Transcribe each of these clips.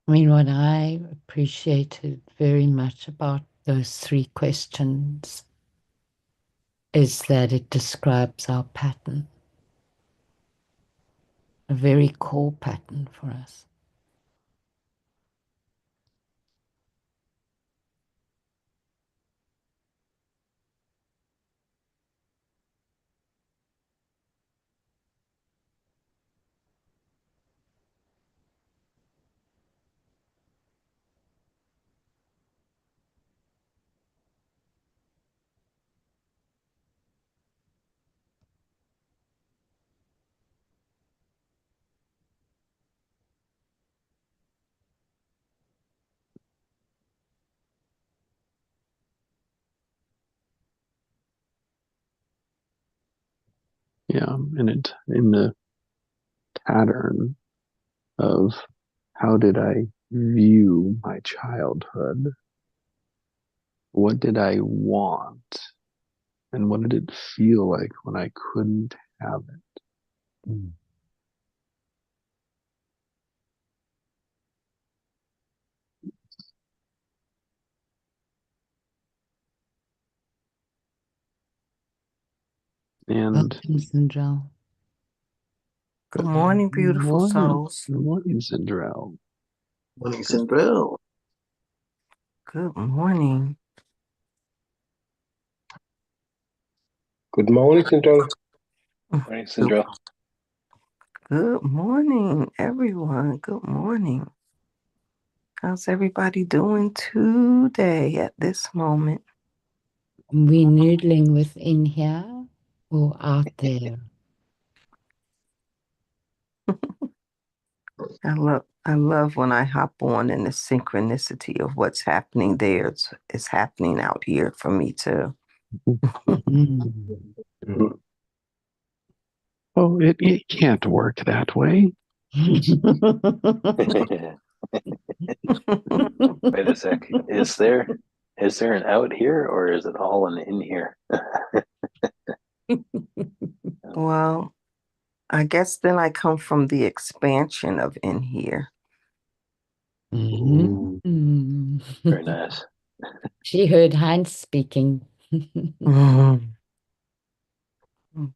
I mean, what I appreciated very much about those three questions is that it describes our pattern, a very core pattern for us. Yeah, and it in the pattern of how did I view my childhood? What did I want? And what did it feel like when I couldn't have it? Mm. And Welcome, Sindral. Good morning, beautiful souls. morning, Cinderella. Morning, Cinderella. Good morning. Good morning, Cinderella. Morning, Sindra. Good morning, everyone. Good morning. How's everybody doing today at this moment? We noodling within here or out there? I love when I hop on and the synchronicity of what's happening there is happening out here for me too. Mm. Oh, it can't work that way. Wait a sec. Is there an out here or is it all an in here? Well, I guess then I come from the expansion of in here. Mm. Very nice. She heard Heinz speaking.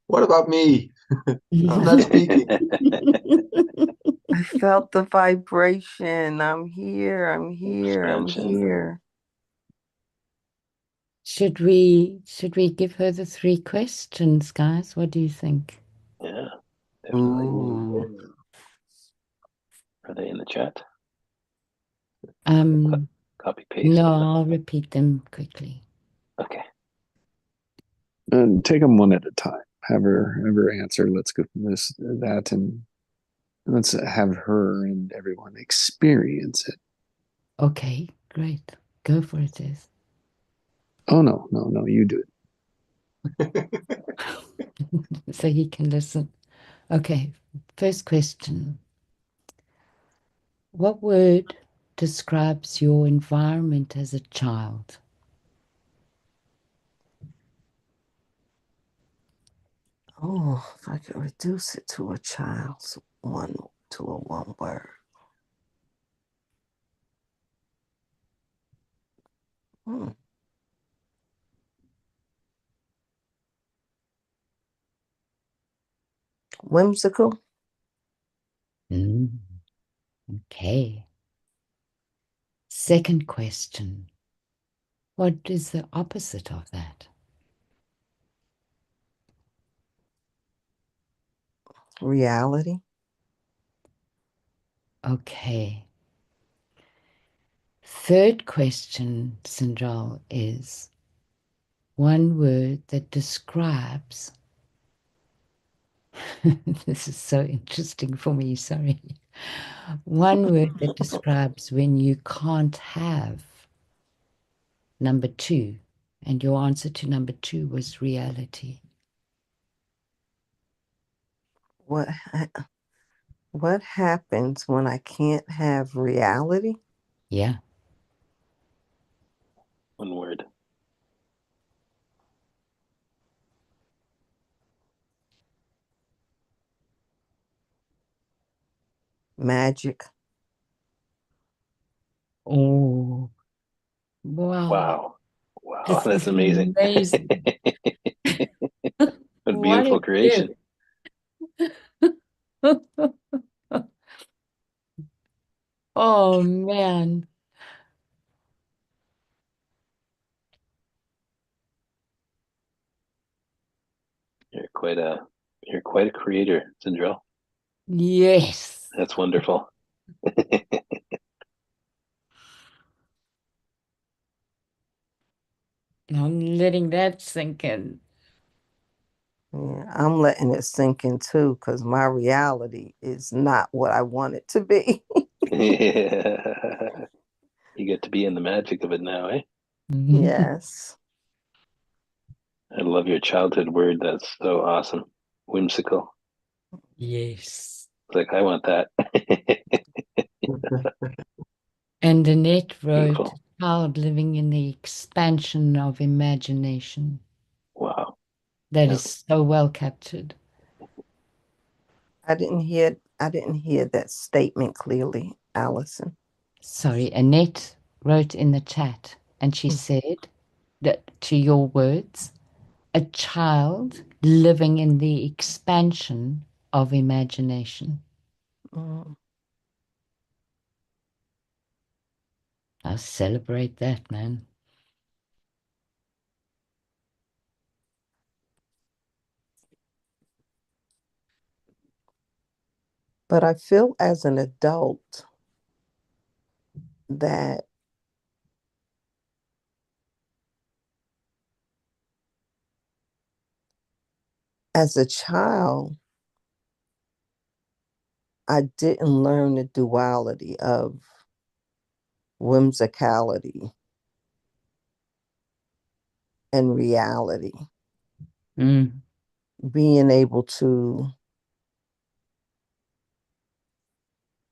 What about me? I'm not speaking. I felt the vibration. I'm here. I'm here. I'm Expansion. here. Should we give her the three questions, guys? What do you think? Yeah, definitely. Ooh. Are they in the chat? Um, Copy paste. no, I'll repeat them quickly. Okay. And take them one at a time. Have her answer. Let's go from that, and let's have her and everyone experience it. Okay, great. Go for it, Liz. Oh no, you do it. So he can listen. Okay, first question. What word describes your environment as a child? Oh, if I could reduce it to a child's one word. Hmm. Whimsical. Mm, okay. Second question. What is the opposite of that? Reality. Okay. Third question, Sindral, is one word that describes. This is so interesting for me, sorry. One word that describes when you can't have number two, and your answer to number two was reality. What what happens when I can't have reality? Yeah. One word. Magic. Oh, wow. Wow. Wow, This that's is amazing. amazing. What What a beautiful creation. gift. Oh, man. You're quite a creator, Sindrell. Yes. That's wonderful. I'm letting that sink in. Yeah, I'm letting it sink in too, because my reality is not what I want it to be. Yeah. You get to be in the magic of it now, eh? Yes. I love your childhood word. That's so awesome. Whimsical. Yes. It's like, I want that. And Annette wrote, Beautiful. child living in the expansion of imagination. Wow. That Yeah. is so well captured. I didn't hear that statement clearly, Allison. Sorry, Annette wrote in the chat and she said that to your words, a child living in the expansion of imagination. Mm. I'll celebrate that, man. But I feel as an adult that as a child, I didn't learn the duality of whimsicality and reality. Mm. Being able to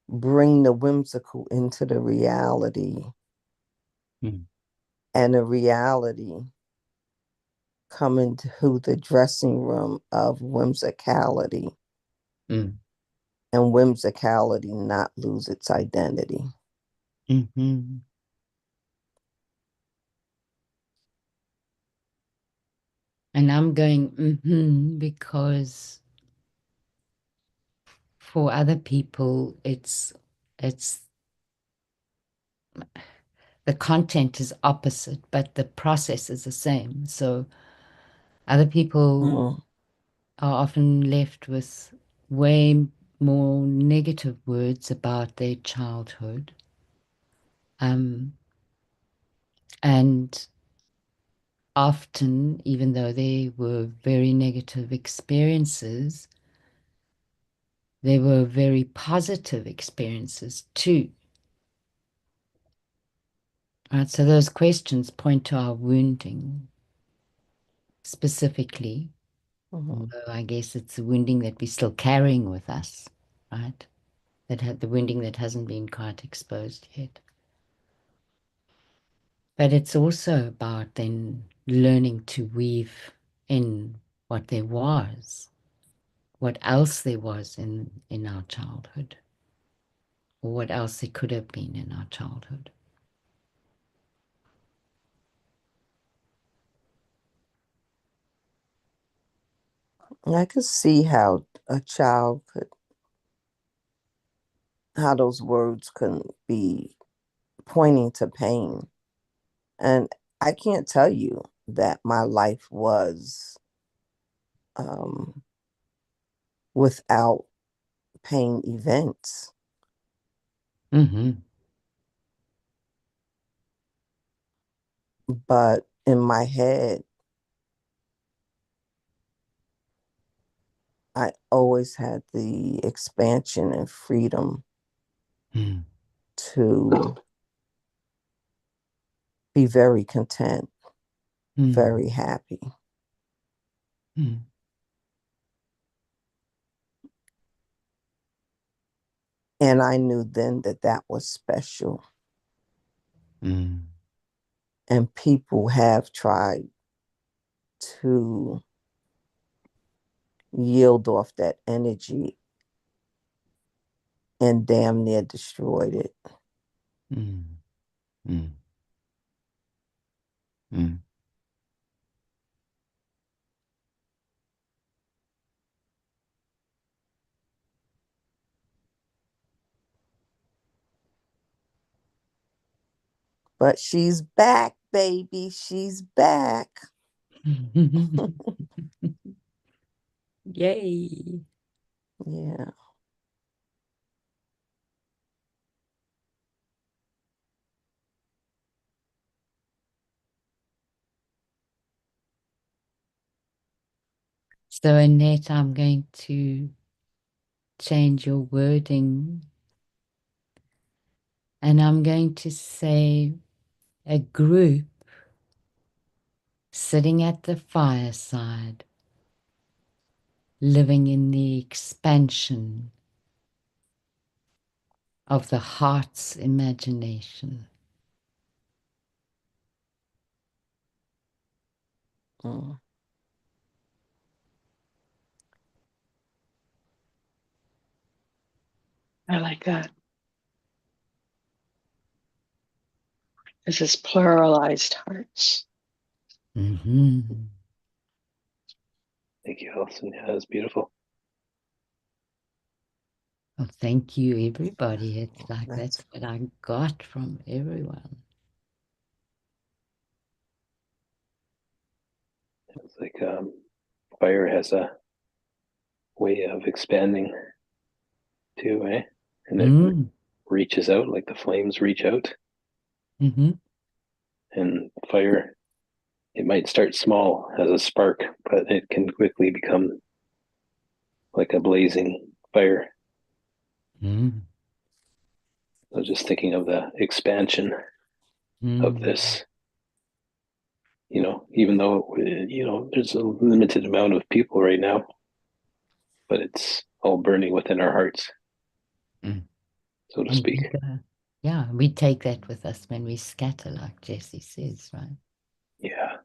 bring the whimsical into the reality Mm. and the reality come into the dressing room of whimsicality Mm. and whimsicality not lose its identity. Mm-hmm. And I'm going, because for other people, it's the content is opposite, but the process is the same. So other people Mm. are often left with way more negative words about their childhood. And often, even though they were very negative experiences, they were very positive experiences too. Right, so those questions point to our wounding specifically, although I guess it's the wounding that we're still carrying with us, right? That had the wounding that hasn't been quite exposed yet. But it's also about then learning to weave in what there was, what else there was in our childhood, or what else there could have been in our childhood. I could see how a child could, how those words could be pointing to pain. And I can't tell you that my life was um, without pain events. Mm-hmm. But in my head, I always had the expansion and freedom Mm. to be very content, very happy. Mm. And I knew then that that was special. Mm. And people have tried to yield off that energy and damn near destroyed it. Mm. Mm. Mm. But she's back, baby. She's back. Yay. Yeah. So, Annette, I'm going to change your wording. And I'm going to say a group sitting at the fireside, living in the expansion of the heart's imagination. Mm. I like that. This is pluralized hearts. Mm-hmm. Thank you, Alison. Yeah, that's beautiful. Well, thank you, everybody. It's like That's that's what I got from everyone. It's like fire has a way of expanding too, eh? And it reaches out, like the flames reach out. Mm-hmm. And fire, it might start small as a spark, but it can quickly become like a blazing fire. Mm-hmm. I was just thinking of the expansion of this, even though, there's a limited amount of people right now, but it's all burning within our hearts, so to And speak. we take that with us when we scatter, like Jesse says, right? Yeah.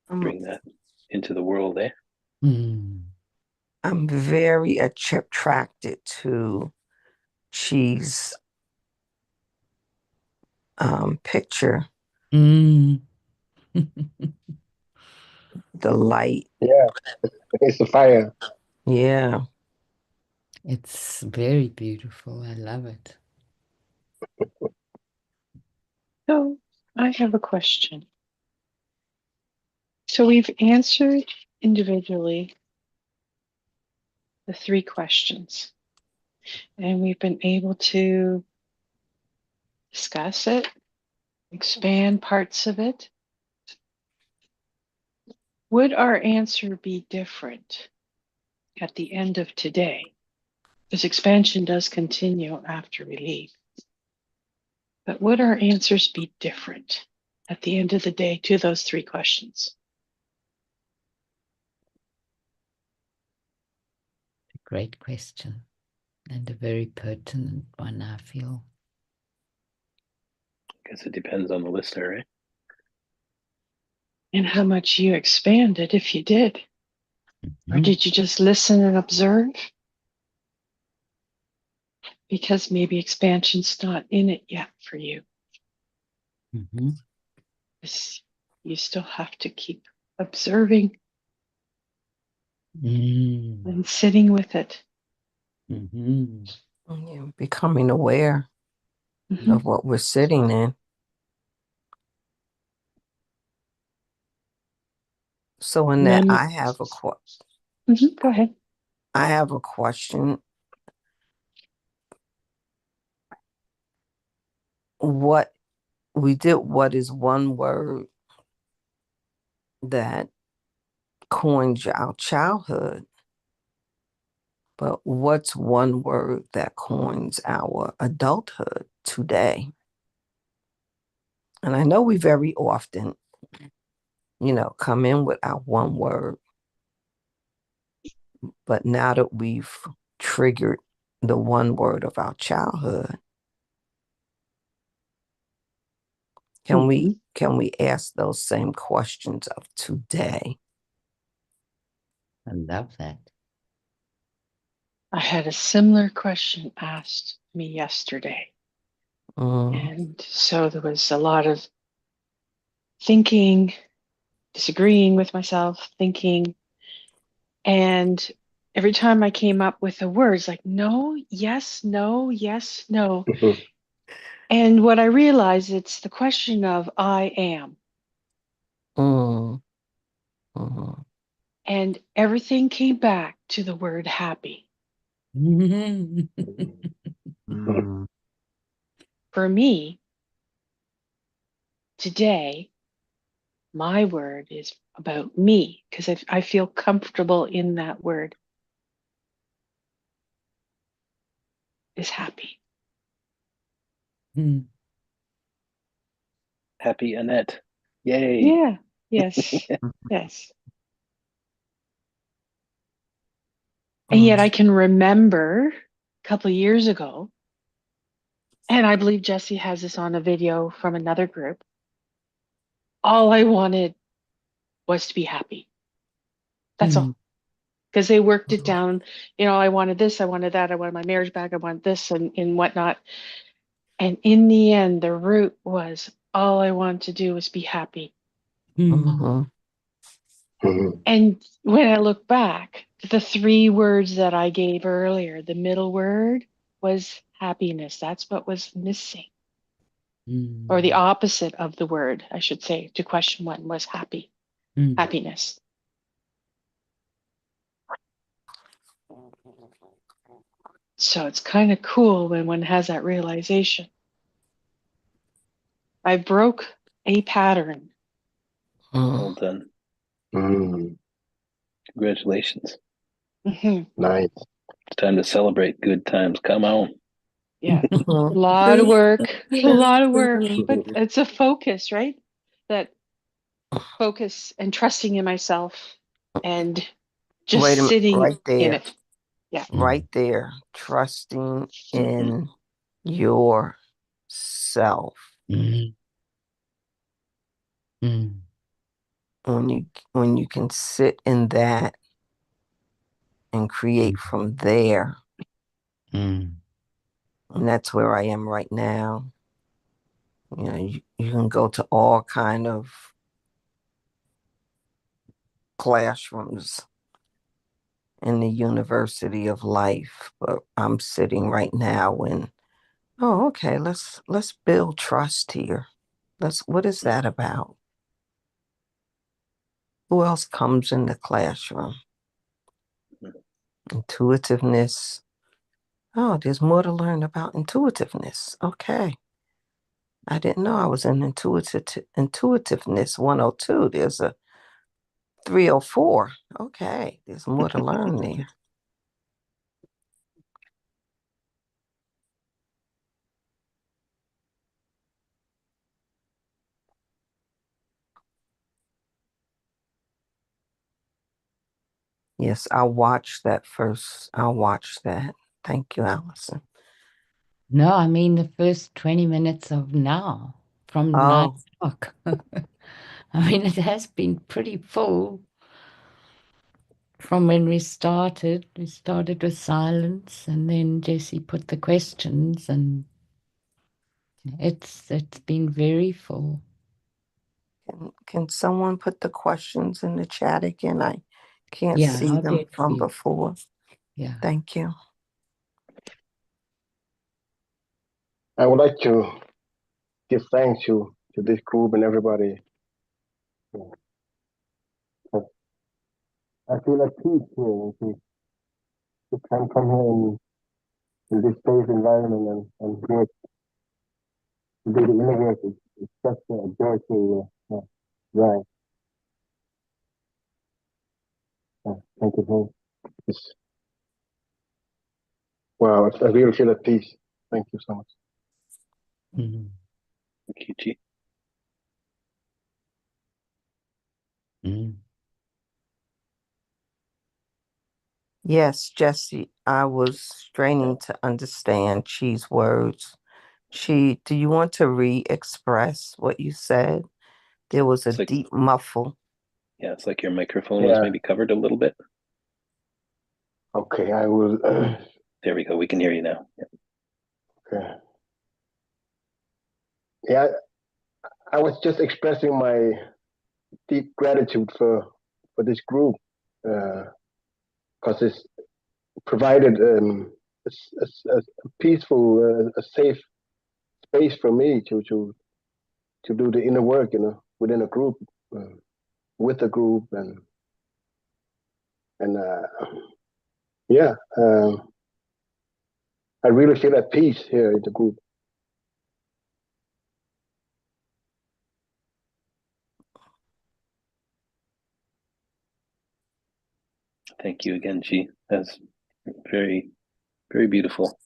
Bring that into the world, eh? Mm. I'm very attracted to Chi's picture. Mm. The light. Yeah, it's the fire. Yeah. It's very beautiful. I love it. So I have a question. So we've answered individually the 3 questions, and we've been able to discuss it, expand parts of it. Would our answer be different at the end of today? Because expansion does continue after we leave. But would our answers be different at the end of the day to those 3 questions? Great question, and a very pertinent one, I feel. I guess it depends on the listener, right? And how much you expanded, if you did. Or did you just listen and observe? Because maybe expansion's not in it yet for you. Mm-hmm. You still have to keep observing and sitting with it. Mm-hmm. Yeah, becoming aware Mm-hmm. of what we're sitting in. So Annette, I have a Go ahead. I have a question. What is one word that coins our childhood? But what's one word that coins our adulthood today? And I know we very often, come in with our one word. But now that we've triggered the one word of our childhood, can we ask those same questions of today? I love that. I had a similar question asked me yesterday. And so there was a lot of thinking, disagreeing with myself, thinking. And every time I came up with the words like no, yes, no, yes, no. And what I realized, it's the question of I am. And everything came back to the word happy. For me, today, my word is about me because I feel comfortable in that word is happy. Happy Annette. Yay. Yeah. Yes. Yes. And yet I can remember a couple of years ago, and I believe Jesse has this on a video from another group. All I wanted was to be happy. That's all. Because they worked it down. You know, I wanted this, I wanted that, I wanted my marriage back, I wanted this and whatnot. And in the end, the root was all I wanted to do was be happy. And when I look back, the 3 words that I gave earlier, the middle word was happiness. That's what was missing. Or the opposite of the word, I should say, to question 1 was happy, happiness. So it's kind of cool when one has that realization. I broke a pattern. Well done. Congratulations. Nice. It's time to celebrate good times. Come on. Yeah. A lot of work, but it's a focus, right? That focus and trusting in myself and just Wait a minute, sitting right there. in it. Yeah. Right there. Trusting in yourself. When you can sit in that and create from there. And that's where I am right now. You know, you can go to all kind of classrooms in the university of life, but I'm sitting right now in, oh, okay, let's build trust here. What is that about? Who else comes in the classroom? Intuitiveness. Oh, there's more to learn about intuitiveness. Okay. I didn't know I was in intuitiveness 102. There's a 304. Okay. There's more to learn there. Yes, I'll watch that first. I'll watch that. Thank you, Allison. No, I mean the first 20 minutes of now from 9 o'clock. I mean, it has been pretty full from when we started. We started with silence and then Jesse put the questions and it's been very full. Can someone put the questions in the chat again? I can't see them from before. Yeah. Thank you. I would like to give thanks to this group and everybody. I feel at peace here. You can come here in this safe environment and work, do the inner work. It's such a joy to right. Thank you for this. Wow, I really feel at peace. Thank you so much. Thank you, G. Yes, Jesse, I was straining to understand Chi's words. Chi, do you want to re-express what you said? There was a deep muffle. Yeah, it's like your microphone was maybe covered a little bit. Okay, I will. There we go. We can hear you now. Yeah. Okay. yeah, I was just expressing my deep gratitude for this group because it's provided a peaceful, a safe space for me to do the inner work, within a group, with a group, and yeah, I really feel at peace here in the group. Thank you again, G. That's very, very beautiful.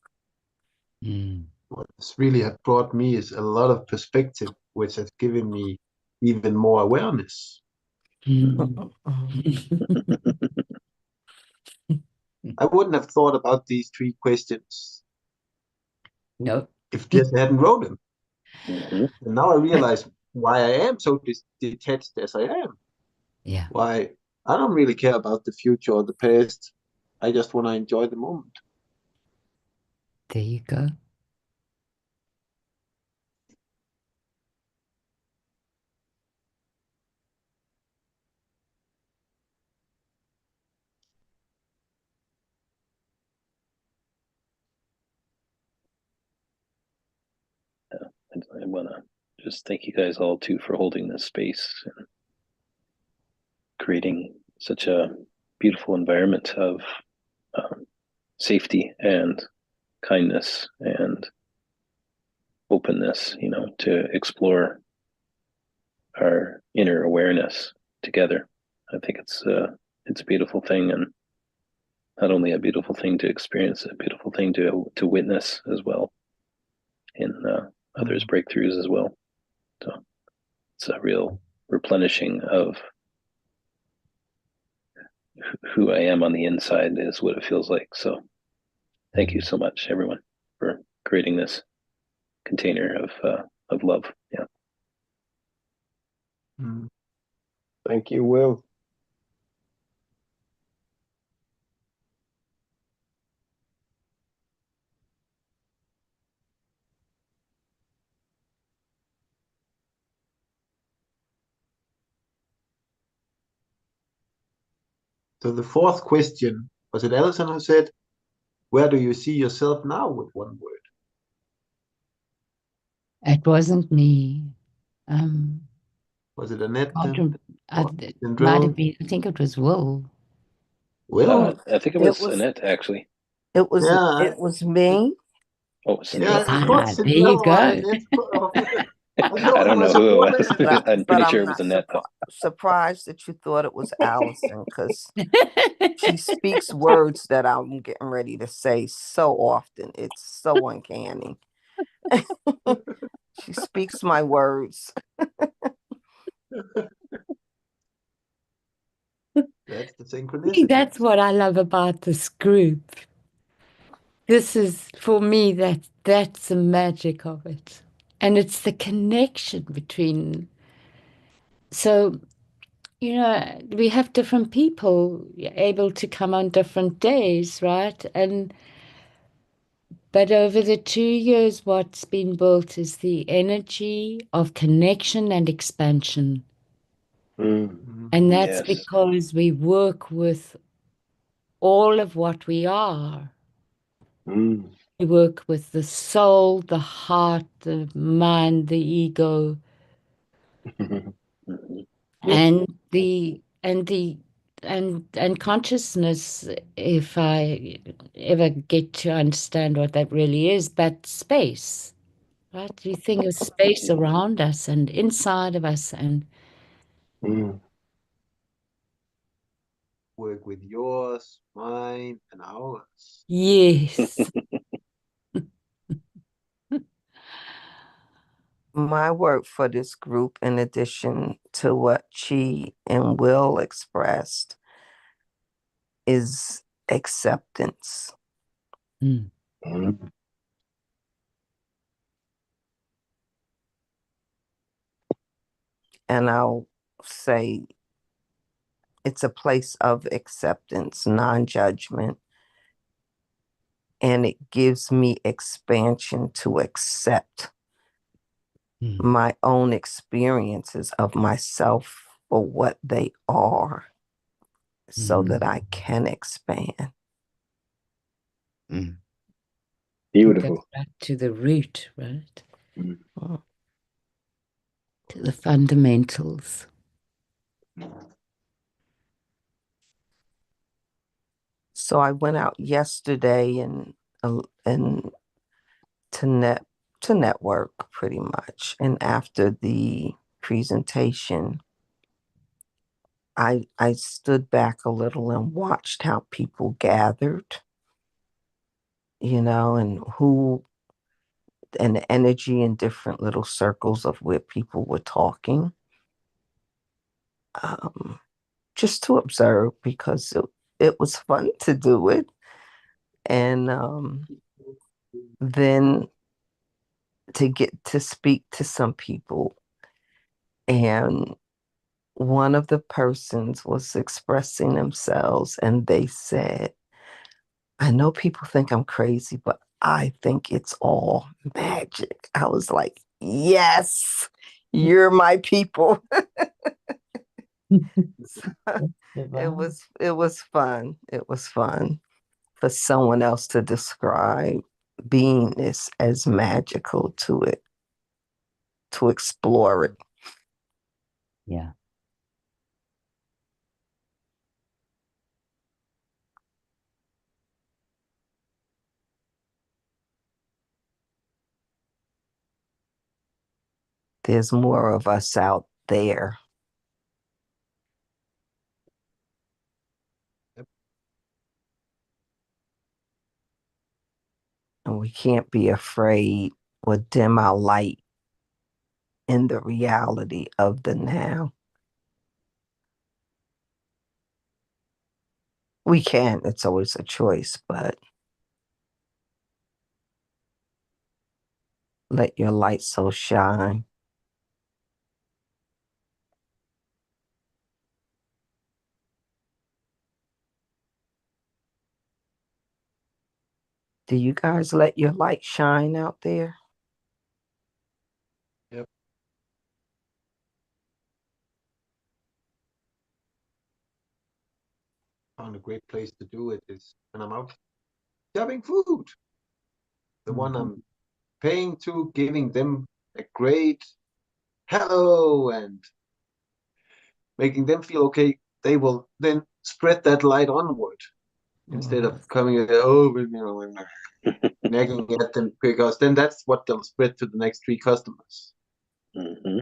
What this really had brought me is a lot of perspective, which has given me even more awareness. I wouldn't have thought about these 3 questions No. if Jess hadn't wrote them. Mhm. And now I realize why I am so detached as I am. Yeah. Why I don't really care about the future or the past. I just want to enjoy the moment. There you go. I want to just thank you guys all too for holding this space and creating such a beautiful environment of safety and kindness and openness, to explore our inner awareness together. I think it's a beautiful thing, and not only a beautiful thing to experience, a beautiful thing to witness as well in others' breakthroughs as well. So it's a real replenishing of who I am on the inside is what it feels like. So thank you so much, everyone, for creating this container of love. Yeah. Thank you, Will. So the 4th question, was it Alison who said, where do you see yourself now with one word? It wasn't me. Was it Annette Can't then? it might have been, I think it was Will. Will? I think it was Annette, actually. It was me. Oh, it was Yeah, Annette. I thought There you go. I don't know who it was. I'm pretty sure it was Annette, though. Surprised that you thought it was Allison, because she speaks words that I'm getting ready to say so often. It's so uncanny. She speaks my words. That's the synchronicity. That's what I love about this group. This is, for me, that's the magic of it. And it's the connection between. So, we have different people able to come on different days, right? But over the 2 years, what's been built is the energy of connection and expansion. And that's because we work with all of what we are. We work with the soul, the heart, the mind, the ego, and consciousness, if I ever get to understand what that really is, but space, right? We think of space around us and inside of us, and work with yours, mine, and ours. yes. My work for this group, in addition to what Chi and Will expressed, is acceptance. Mm. And I'll say it's a place of acceptance, non-judgment. And it gives me expansion to accept my own experiences of myself for what they are so that I can expand. It Beautiful. goes back to the root, right? Mm. To the fundamentals. So I went out yesterday and to network pretty much. And after the presentation, I stood back a little and watched how people gathered, and the energy in different little circles of where people were talking. Just to observe because it was fun to do it. And then to get to speak to some people. And one of the persons was expressing themselves and they said, I know people think I'm crazy, but I think it's all magic. I was like, yes, you're my people. It was fun. It was fun for someone else to describe beingness as magical to it, to explore it. Yeah. There's more of us out there. Yep. And we can't be afraid or dim our light in the reality of the now. We can, it's always a choice, but let your light so shine. Do you guys let your light shine out there? Yep. Found a great place to do it is when I'm out shopping food. The one I'm paying to, giving them a great hello and making them feel okay. They will then spread that light onward instead of coming nagging at them, because then that's what they'll spread to the next 3 customers. Mm-hmm.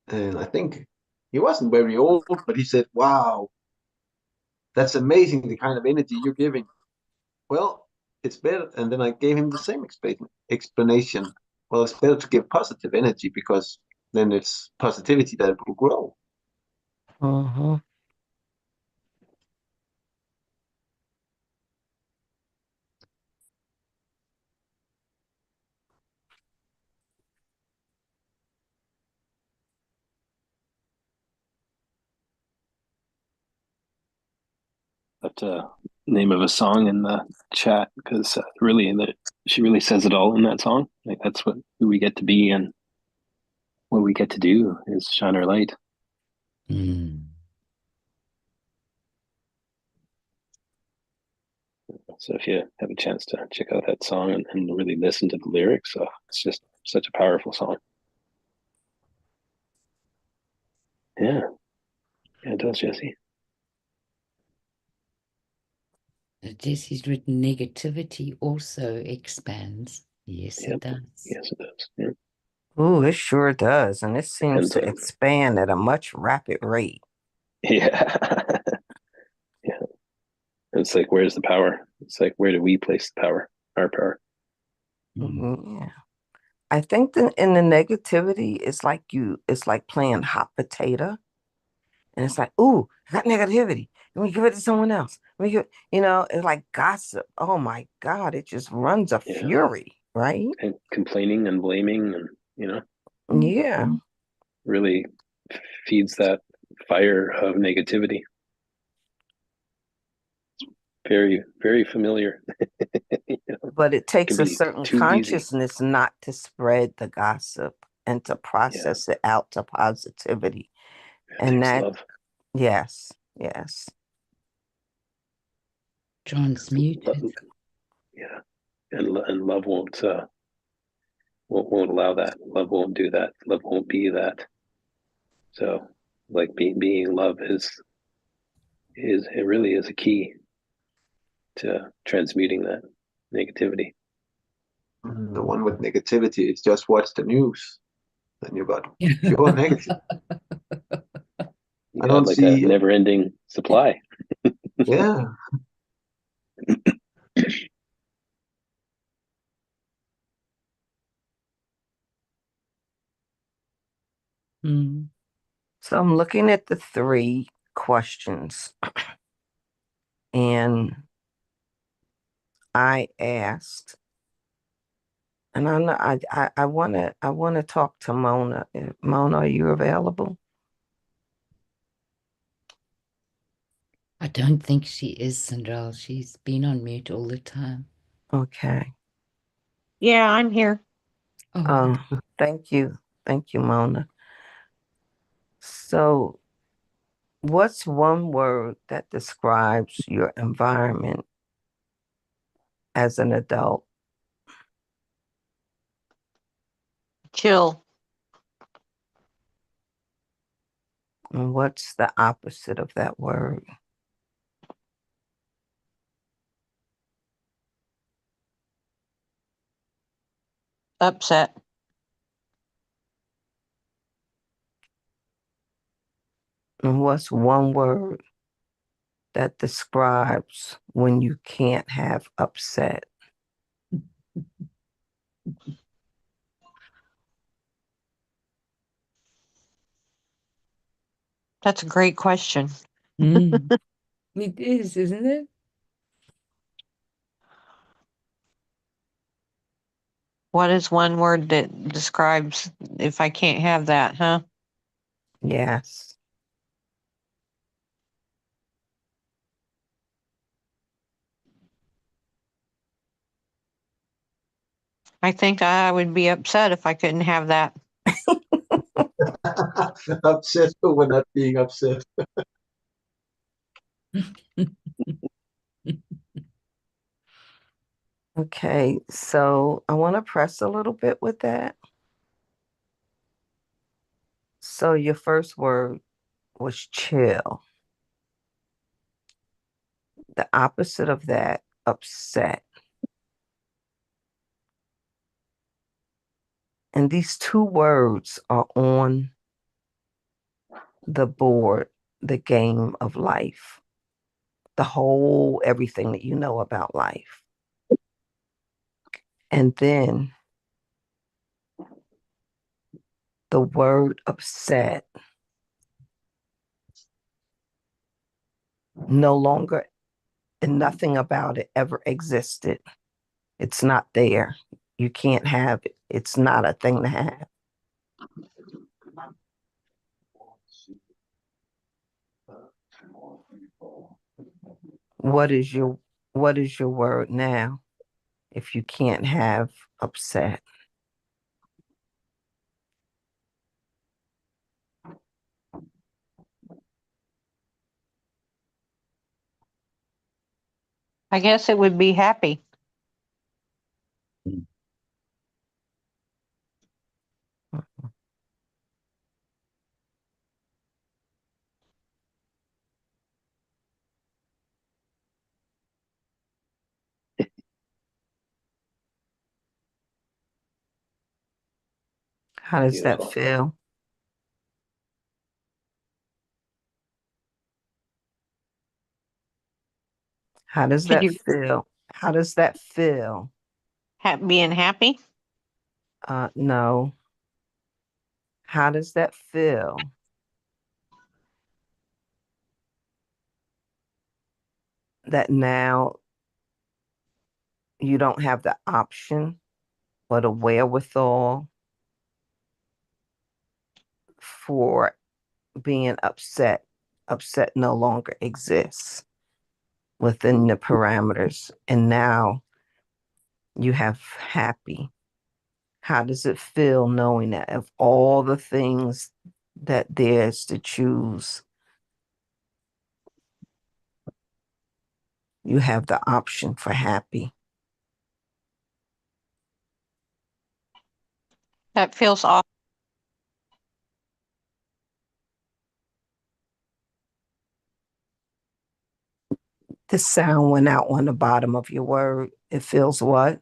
And I think he wasn't very old, but he said, wow, that's amazing, the kind of energy you're giving. Well, it's better. And then I gave him the same explanation. Well, it's better to give positive energy because then it's positivity that will grow. Mm-hmm. That name of a song in the chat, because she really says it all in that song. Like that's what who we get to be and what we get to do is shine our light. So if you have a chance to check out that song and really listen to the lyrics, it's just such a powerful song. Yeah, it does, Jesse. Jesse's written negativity also expands. Yes, Yep. it does. Yes, it does. Yeah. Ooh, it sure does. And it seems to expand at a much rapid rate. Yeah. Yeah. It's like, where's the power? It's like, where do we place the power? Our power. Yeah. I think that in the negativity, it's like playing hot potato. And it's like, ooh, I got negativity. Let me give it to someone else. It's like gossip. Oh my God, it just runs a fury, right? And complaining and blaming and, Yeah. really feeds that fire of negativity. very, very familiar. You know, But it takes can a be certain too easy. consciousness not to spread the gossip and to process it out to positivity. It And takes that, love. yes, yes. John's muted. Yeah, and love won't allow that. Love won't do that. Love won't be that. So, like being love is it really is a key to transmuting that negativity. The one with negativity is just watch the news. Then you got pure negative. You I got don't like a see. never-ending supply. Yeah, Mm. So I'm looking at the 3 questions, and I asked, and I know I wanna talk to Mona. Mona, are you available? I don't think she is, Sandral. She's been on mute all the time. Okay. Yeah, I'm here. Oh, Thank you, Mona. So, what's one word that describes your environment as an adult? Chill. And what's the opposite of that word? Upset. And what's one word that describes when you can't have upset? That's a great question. mm. It is, isn't it? What is one word that describes if I can't have that, huh? Yes. I think I would be upset if I couldn't have that. upset over not being upset. Okay, so I want to press a little bit with that. So your first word was chill. The opposite of that, upset. And these 2 words are on the board, the game of life, the whole everything that you know about life. And then the word upset no longer, and nothing about it ever existed. It's not there. You can't have it. It's not a thing to have. What is your word now if you can't have upset? I guess it would be happy. How does that Beautiful. feel? How does Could that you feel? How does that feel? being happy? No. How does that feel? That now you don't have the option or the wherewithal for being upset. Upset no longer exists. within the parameters. And now you have happy. How does it feel knowing that of all the things that there's to choose, you have the option for happy? That feels awesome. The sound went out on the bottom of your word. It feels what?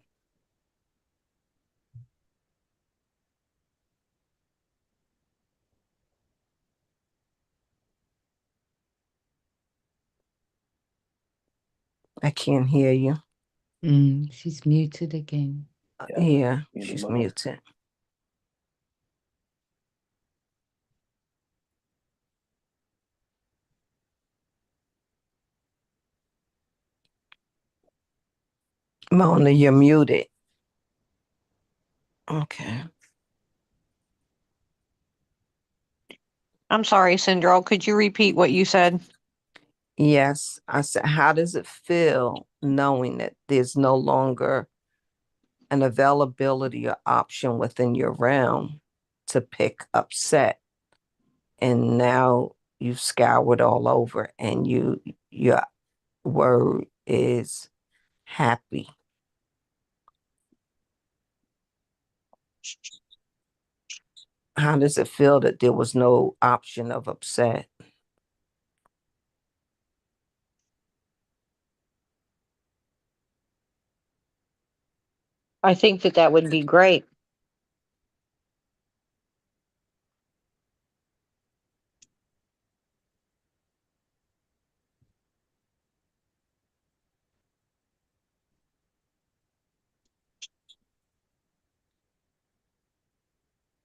I can't hear you. She's muted again. Yeah, muted she's mode. muted. Mona, you're muted. Okay. I'm sorry, Syndrome. Could you repeat what you said? Yes, I said, how does it feel knowing that there's no longer an availability or option within your realm to pick upset? And now you've scoured all over and your word is happy. How does it feel that there was no option of upset? I think that would be great.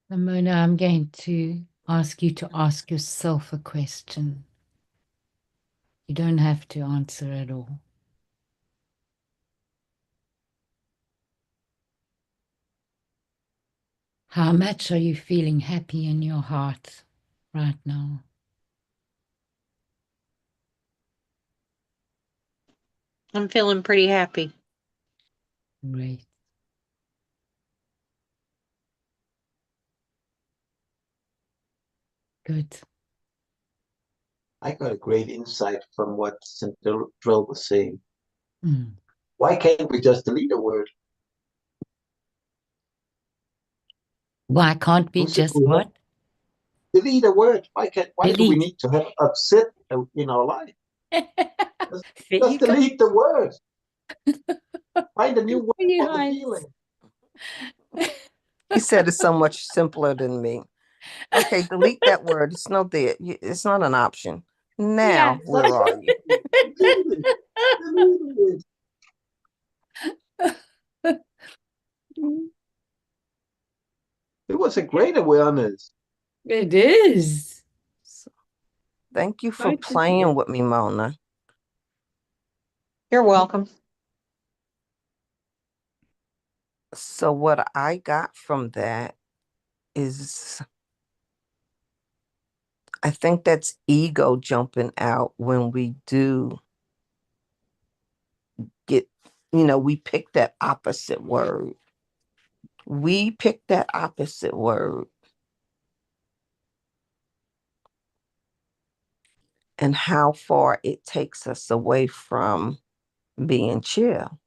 Mona, I'm going to ask you to ask yourself a question. You don't have to answer at all. How much are you feeling happy in your heart right now? I'm feeling pretty happy. Great. Good. I got a great insight from what Central was saying. Mm. Why can't we just delete a word? Why can't we Who said just we what? delete a word? Why do we Delete. need to have upset in our life? There Just you go. delete the word. Find a new word You for the hide. feeling. He said it's so much simpler than me. Okay, delete that word. It's not there. It's not an option. Now, Yeah. where are you? Delete it. Delete it. It was a great awareness. It is. Thank you for Right. playing with me, Mona. You're welcome. So what I got from that is, I think that's ego jumping out when we do get, we pick that opposite word. We pick that opposite word. And how far it takes us away from being chill.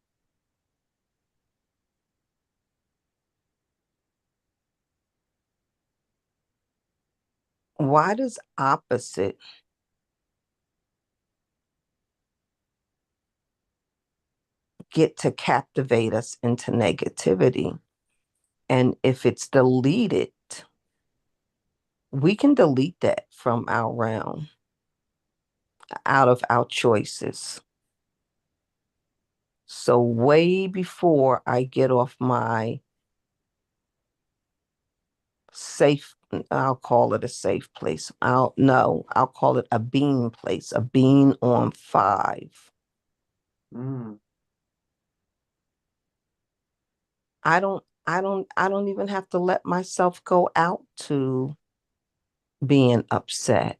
Why does opposite get to captivate us into negativity? And if it's deleted, we can delete that from our realm, out of our choices. So way before I get off my safe, I'll call it a safe place. I'll call it a bean place, a bean on 5. I don't even have to let myself go out to being upset,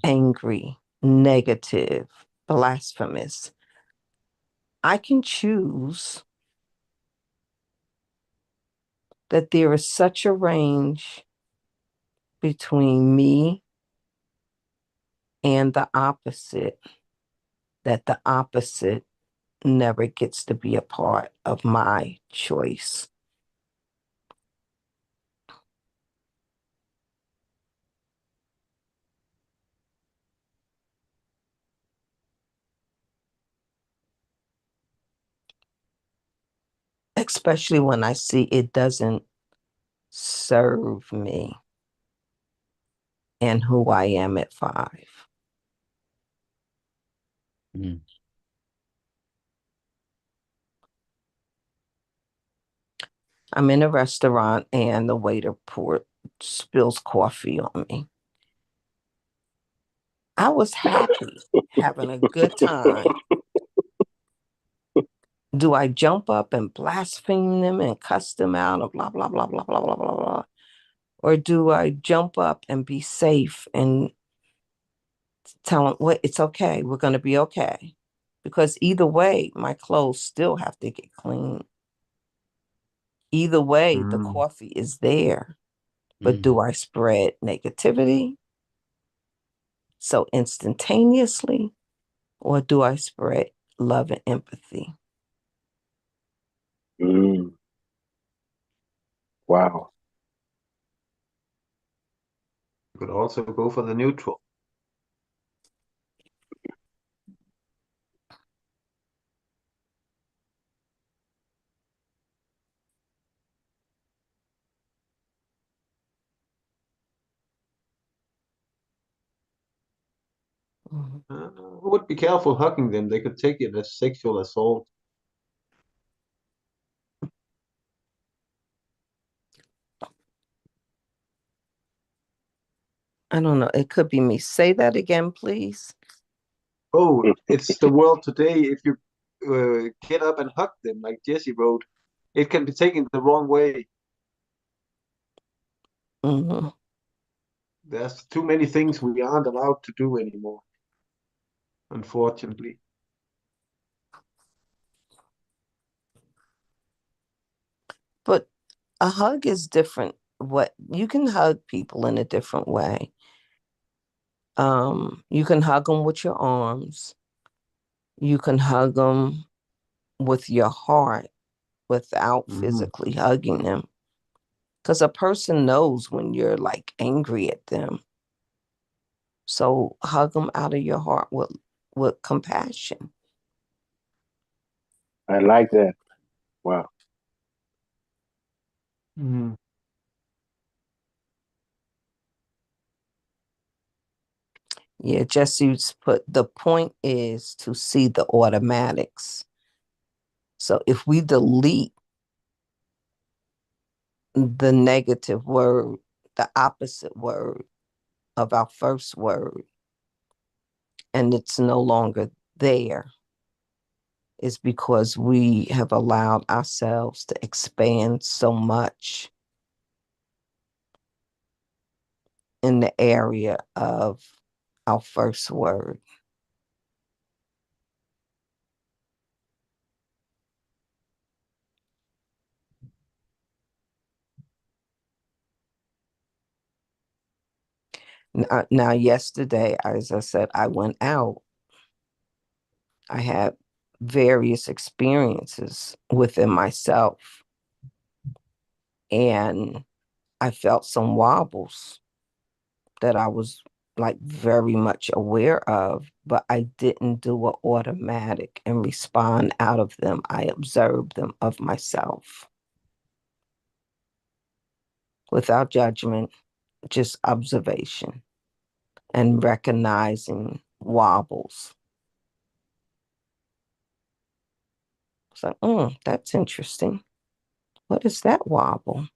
angry, negative, blasphemous. I can choose that there is such a range between me and the opposite that the opposite never gets to be a part of my choice. Especially when I see it doesn't serve me and who I am at 5. Mm. I'm in a restaurant and the waiter spills coffee on me. I was happy, having a good time. Do I jump up and blaspheme them and cuss them out and blah, blah, blah, blah, blah, blah, blah, blah? Or do I jump up and be safe and tell them, well, it's okay. We're going to be okay. Because either way, my clothes still have to get clean. Either way, the coffee is there. But do I spread negativity so instantaneously? Or do I spread love and empathy? Wow. You could also go for the neutral. I would be careful hugging them. They could take it as sexual assault. I don't know. It could be me. Say that again, please. Oh, it's the world today. If you get up and hug them, like Jesse wrote, it can be taken the wrong way. Mm-hmm. There's too many things we aren't allowed to do anymore, unfortunately. But a hug is different. What you can hug people in a different way. You can hug them with your arms. You can hug them with your heart without physically hugging them. Because a person knows when you're like angry at them. So hug them out of your heart with compassion. I like that. Wow. Yeah, Jesse's put the point is to see the automatics. So if we delete the negative word, the opposite word of our first word, and it's no longer there, is because we have allowed ourselves to expand so much in the area of our first word. Now, yesterday, as I said, I went out. I had various experiences within myself, and I felt some wobbles that I was like very much aware of, but I didn't do an automatic and respond out of them. I observed them of myself without judgment, just observation and recognizing wobbles. It's like, that's interesting. What is that wobble?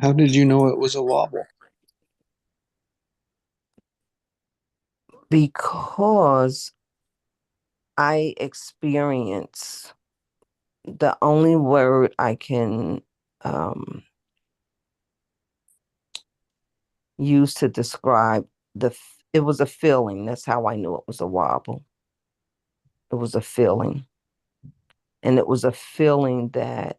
How did you know it was a wobble? Because I experience, the only word I can use to describe it was a feeling. That's how I knew it was a wobble. It was a feeling. And it was a feeling that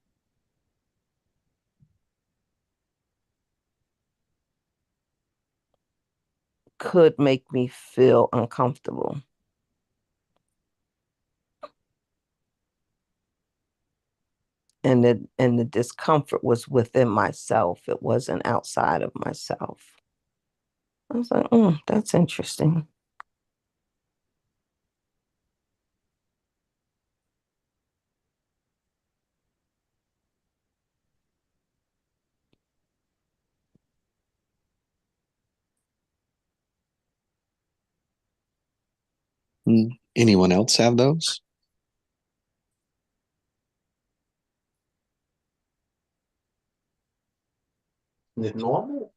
could make me feel uncomfortable. And the discomfort was within myself. It wasn't outside of myself. I was like, that's interesting. Anyone else have those? Is it normal?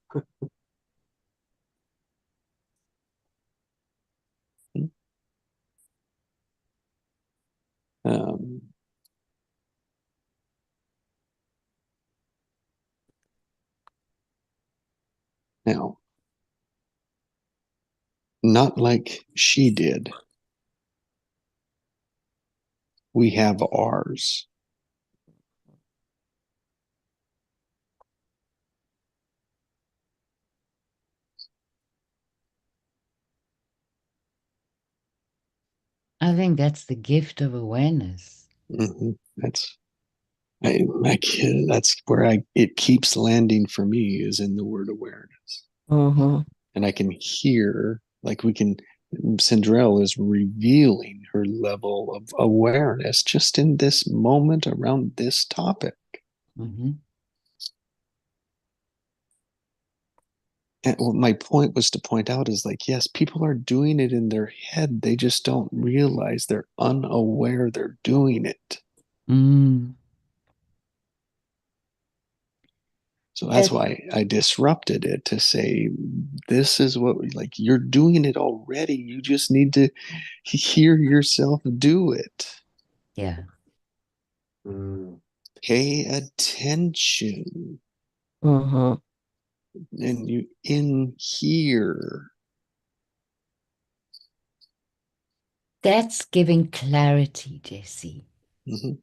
Now, not like she did. We have ours. I think that's the gift of awareness. Mm-hmm. That's where it keeps landing for me, is in the word awareness. Mm-hmm. And I can hear, Cinderella is revealing her level of awareness just in this moment around this topic. Mm-hmm. And what my point was to point out is, yes, people are doing it in their head. They just don't realize, they're unaware they're doing it. Mm. So that's why I disrupted it, to say, this is what, you're doing it already. You just need to hear yourself do it. Yeah. Pay attention. Mm-hmm. And you in here. That's giving clarity, Jesse. Mm-hmm.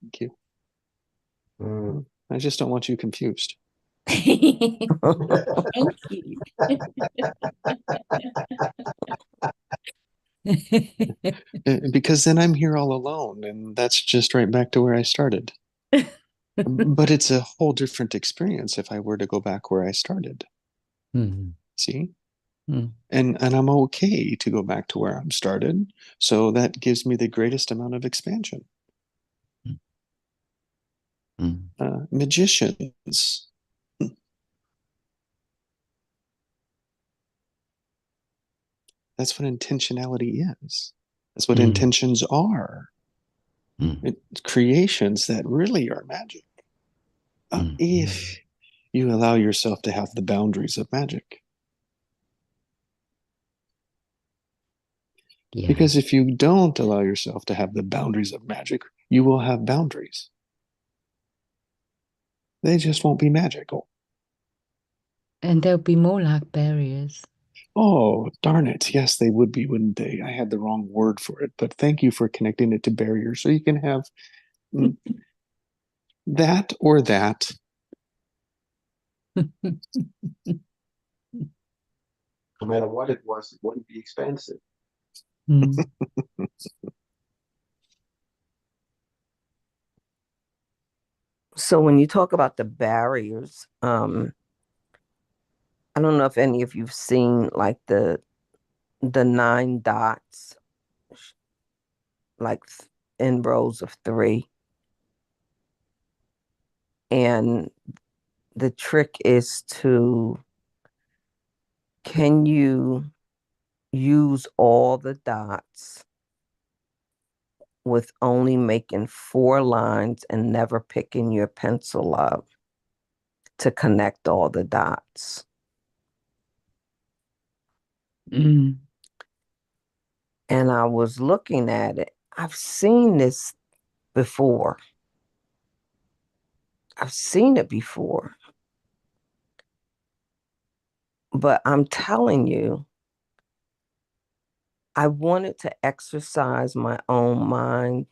Thank you. I just don't want you confused. Thank you. Because then I'm here all alone, and that's just right back to where I started. But it's a whole different experience if I were to go back where I started. Mm-hmm. See? Mm-hmm. And I'm okay to go back to where I'm started. So that gives me the greatest amount of expansion. Mm-hmm. Magicians. That's what intentionality is. That's what intentions are. It's creations that really are magic. If you allow yourself to have the boundaries of magic. Yeah. Because if you don't allow yourself to have the boundaries of magic, you will have boundaries. They just won't be magical. And they'll be more like barriers. Oh, darn it. Yes, they would be, wouldn't they? I had the wrong word for it, but thank you for connecting it to barriers. So you can have that or that. No matter what it was, it wouldn't be expensive. So when you talk about the barriers, I don't know if any of you've seen like the 9 dots, like in rows of 3. And the trick is can you use all the dots with only making 4 lines and never picking your pencil up to connect all the dots? And I was looking at it I've seen this before. I've seen it before. But I'm telling you, I wanted to exercise my own mind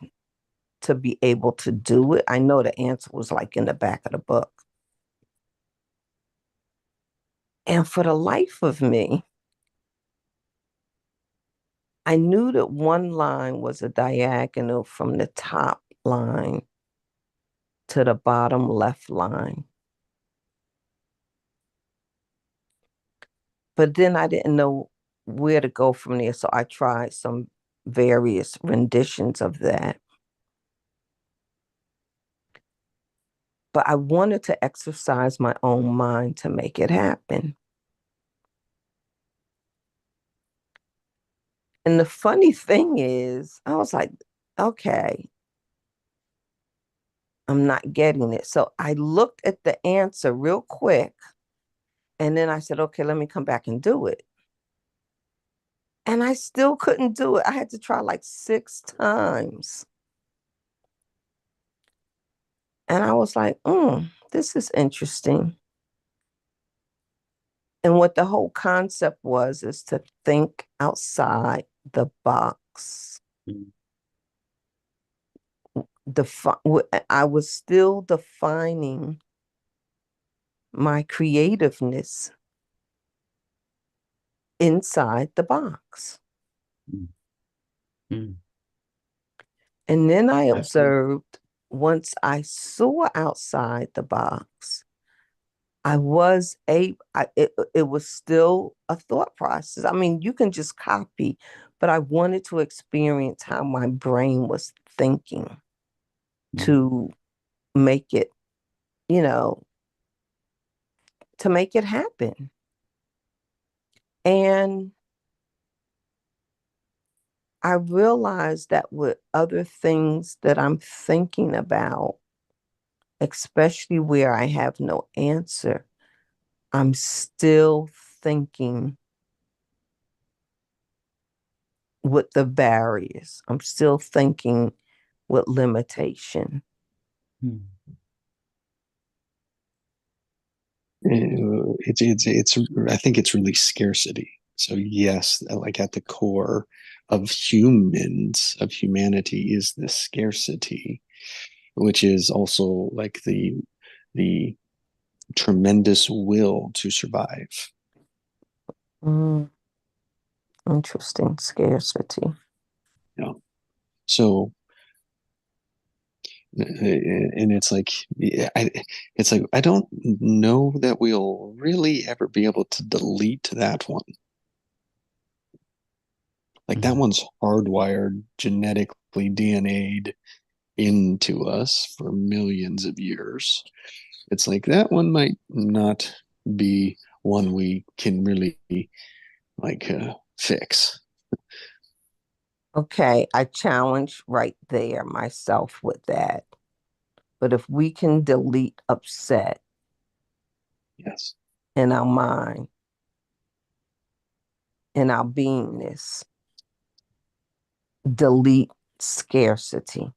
to be able to do it. I know the answer was like in the back of the book. And for the life of me, I knew that one line was a diagonal from the top line to the bottom left line. But then I didn't know where to go from there. So I tried some various renditions of that. But I wanted to exercise my own mind to make it happen. And the funny thing is, I was like, okay, I'm not getting it. So I looked at the answer real quick. And then I said, okay, let me come back and do it. And I still couldn't do it. I had to try like 6 times. And I was like, this is interesting. And what the whole concept was is to think outside the box. I was still defining my creativeness inside the box. Mm. And then I observed once I saw outside the box, it was still a thought process. I mean, you can just copy, but I wanted to experience how my brain was thinking to make it, to make it happen. And I realized that with other things that I'm thinking about, especially where I have no answer, I'm still thinking with the barriers. I'm still thinking with limitation. It's I think it's really scarcity. So yes, like at the core of humanity is the scarcity, which is also like the tremendous will to survive. Interesting. Scarcity. Yeah. So and it's like I don't know that we'll really ever be able to delete that one. Like that one's hardwired, genetically DNA'd into us for millions of years. It's like that one might not be one we can really like fix. Okay, I challenge right there myself with that. But if we can delete upset Yes. in our mind, in our beingness, delete scarcity.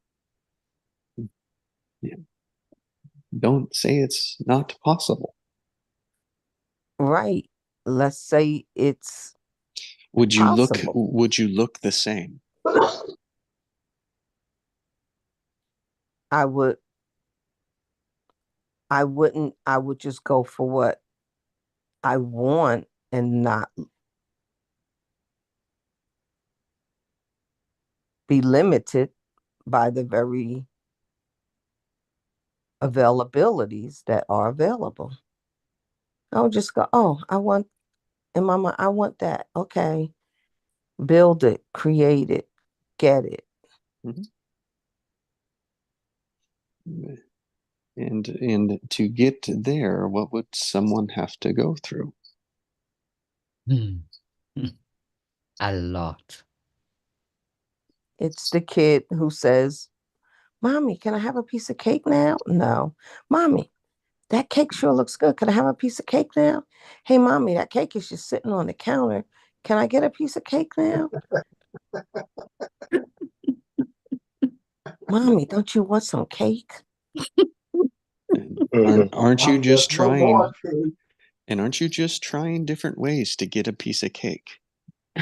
Yeah. Don't say it's not possible. Right. Let's say it's would you possible. look the same? I wouldn't. I would just go for what I want and not be limited by the very availabilities that are available. I'll just go, I want that. Okay. Build it, create it, get it. And to get there, what would someone have to go through? A lot. It's the kid who says, Mommy, can I have a piece of cake now? No. Mommy, that cake sure looks good. Can I have a piece of cake now? Hey, Mommy, that cake is just sitting on the counter. Can I get a piece of cake now? Mommy, don't you want some cake? Aren't you just There's no more trying? cake. And aren't you just trying different ways to get a piece of cake?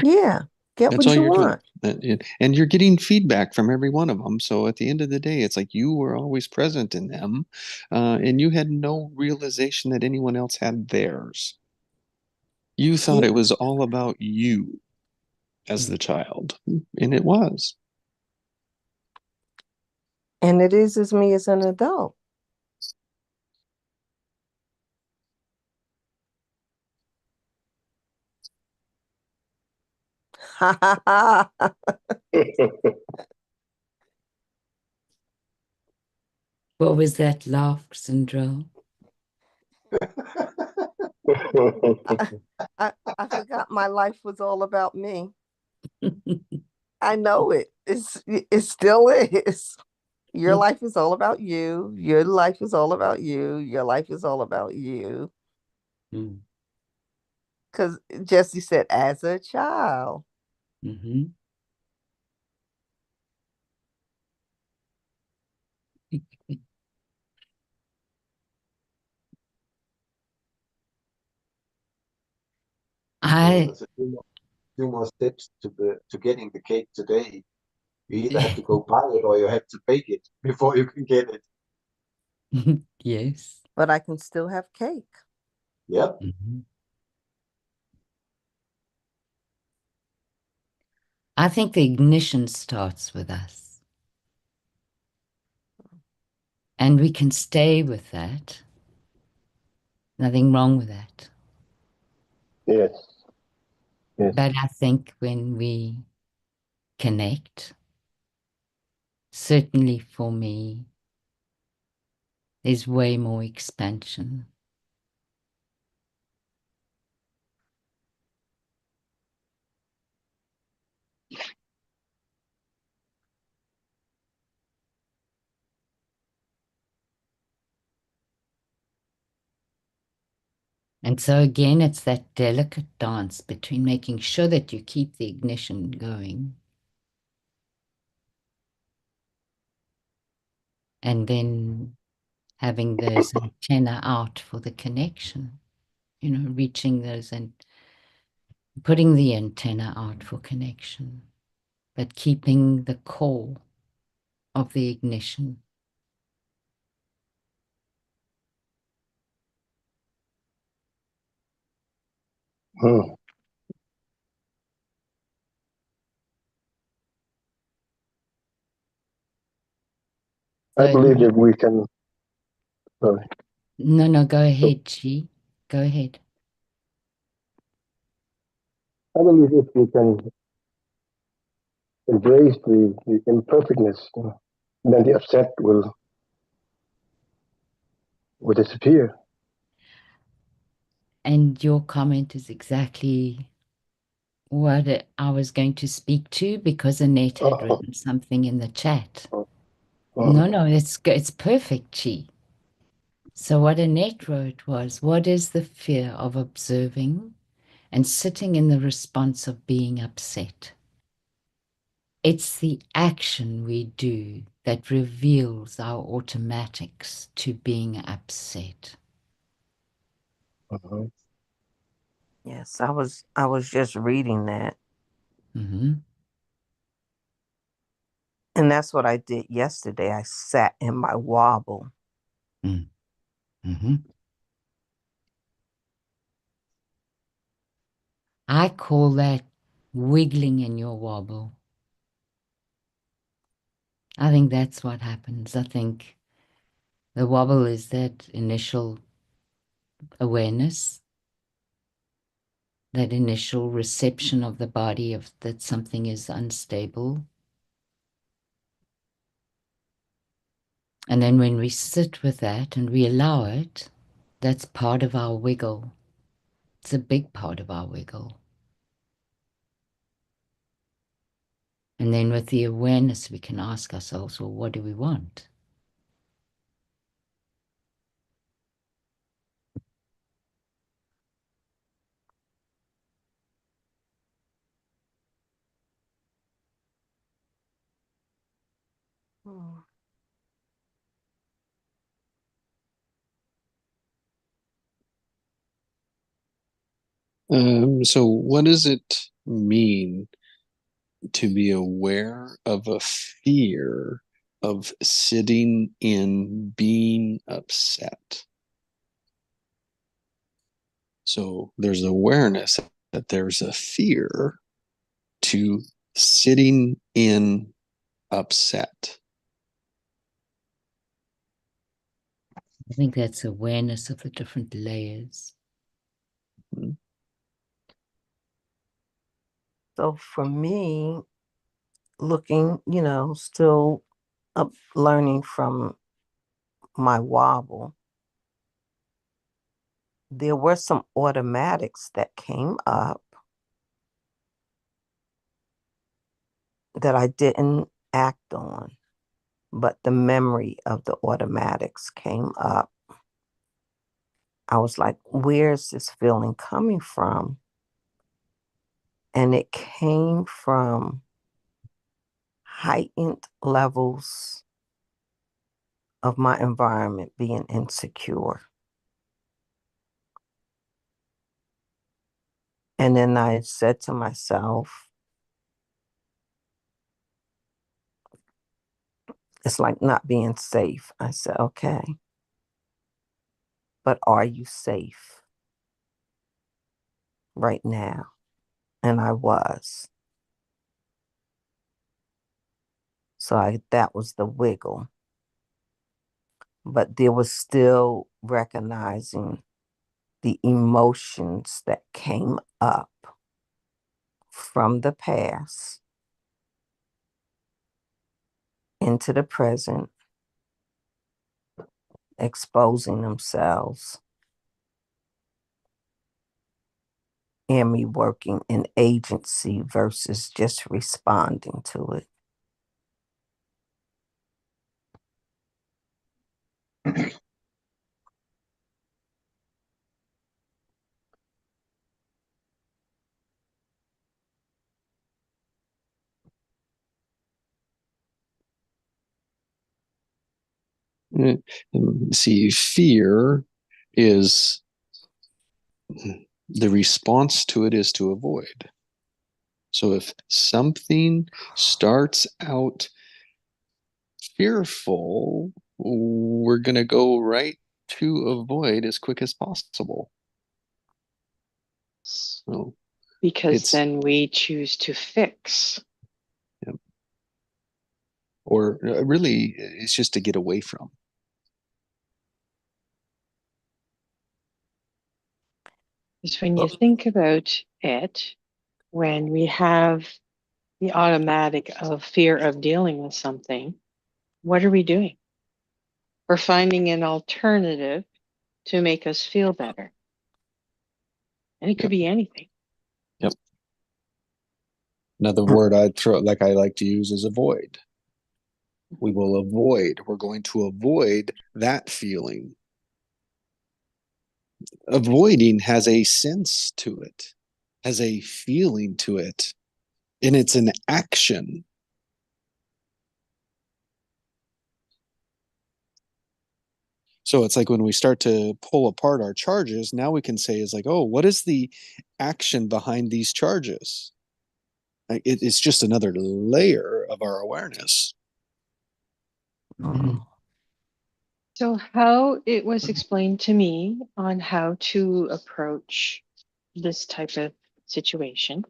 Yeah, get That's what all you you're doing. want. And you're getting feedback from every one of them. So at the end of the day, it's like you were always present in them, and you had no realization that anyone else had theirs. You thought Yeah. it was all about you as the child, and it was. And it is as me as an adult. What was that laugh, Sindrel? I forgot my life was all about me. I know it. It still is. Your life is all about you. Your life is all about you. Your life is all about you. Because Jesse said, as a child. Mm-hmm. There's a few more steps to getting the cake today. You either have to go buy it or you have to bake it before you can get it. Yes. But I can still have cake. Yep. Mm-hmm. I think the ignition starts with us. And we can stay with that. Nothing wrong with that. Yes. Yes. But I think when we connect, certainly for me, there's way more expansion. And so again, it's that delicate dance between making sure that you keep the ignition going and then having those antenna out for the connection, reaching those and putting the antenna out for connection, but keeping the core of the ignition. Hmm. I believe that we can. Sorry. No, go ahead, Chi. Go ahead. I believe if we can embrace the imperfectness, then the upset will disappear. And your comment is exactly what I was going to speak to, because Annette had written something in the chat. No, it's perfect, Chi. So what Annette wrote was, what is the fear of observing and sitting in the response of being upset? It's the action we do that reveals our automatics to being upset. Yes, I was just reading that. Mm-hmm. And that's what I did yesterday. I sat in my wobble. Mm-hmm. I call that wiggling in your wobble. I think that's what happens. I think the wobble is that initial awareness, that initial reception of the body of that something is unstable. And then when we sit with that and we allow it, that's part of our wiggle. It's a big part of our wiggle. And then with the awareness, we can ask ourselves, well, what do we want? Hmm. So what does it mean to be aware of a fear of sitting in being upset? So there's awareness that there's a fear to sitting in upset. I think that's awareness of the different layers. So for me, looking, still up learning from my wobble, there were some automatics that came up that I didn't act on, but the memory of the automatics came up. I was like, where's this feeling coming from? And it came from heightened levels of my environment being insecure. And then I said to myself, it's like not being safe. I said, okay, but are you safe right now? And I was. So that was the wiggle. But there was still recognizing the emotions that came up from the past into the present, exposing themselves, and me working in agency versus just responding to it. See, fear is the response to it is to avoid. So if something starts out fearful, we're going to go right to avoid as quick as possible. So because then we choose to fix. Yep. Or really, it's just to get away from. Because when you think about it, when we have the automatic of fear of dealing with something, what are we doing? We're finding an alternative to make us feel better. And it could be anything. Yep. Another word I'd throw, like I like to use, is avoid. We will avoid. We're going to avoid that feeling. Avoiding has a sense to it, has a feeling to it, and it's an action. So it's like when we start to pull apart our charges, now we can say is like, oh, what is the action behind these charges? Like it's just another layer of our awareness. Mm-hmm. So how it was explained to me on how to approach this type of situation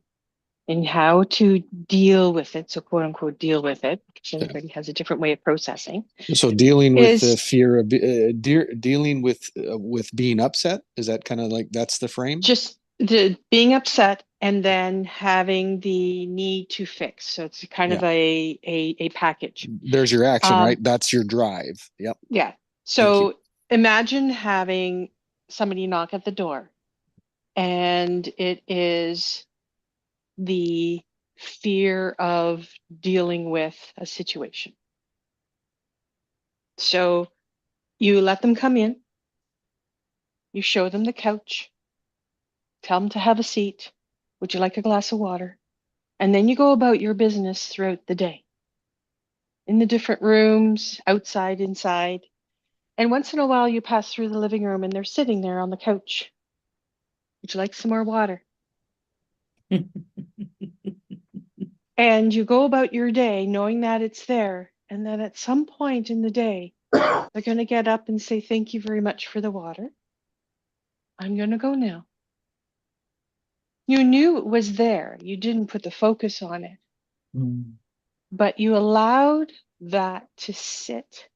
and how to deal with it. So quote unquote, deal with it, because everybody has a different way of processing. So dealing with the fear of dealing with being upset, is that kind of like that's the frame? Just the being upset and then having the need to fix. So it's kind of a package. There's your action, right? That's your drive. Yep. Yeah. So imagine having somebody knock at the door and it is the fear of dealing with a situation. So you let them come in, you show them the couch, tell them to have a seat. Would you like a glass of water? And then you go about your business throughout the day. in the different rooms, outside, inside. And once in a while, you pass through the living room and they're sitting there on the couch. Would you like some more water? And you go about your day knowing that it's there. And then at some point in the day, they're going to get up and say, thank you very much for the water. I'm going to go now. You knew it was there. You didn't put the focus on it. But you allowed that to sit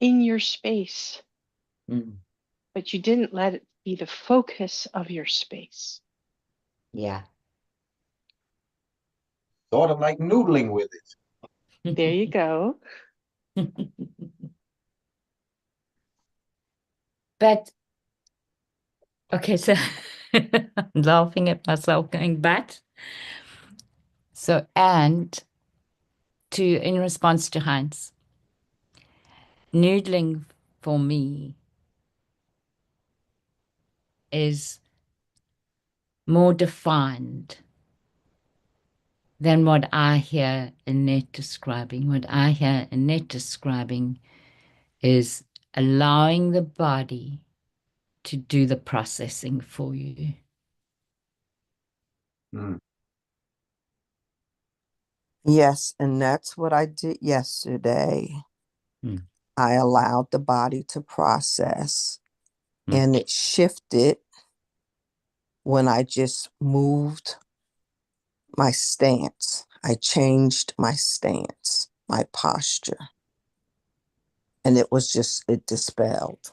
in your space. But you didn't let it be the focus of your space. Yeah. Sort of like noodling with it. There you go. But, okay, so I'm laughing at myself going, but. So, and in response to Heinz, noodling for me is more defined than what I hear Annette describing. What I hear Annette describing is allowing the body to do the processing for you. Yes, and that's what I did yesterday. I allowed the body to process, and it shifted when I just moved my stance. I changed my stance, my posture, and it dispelled.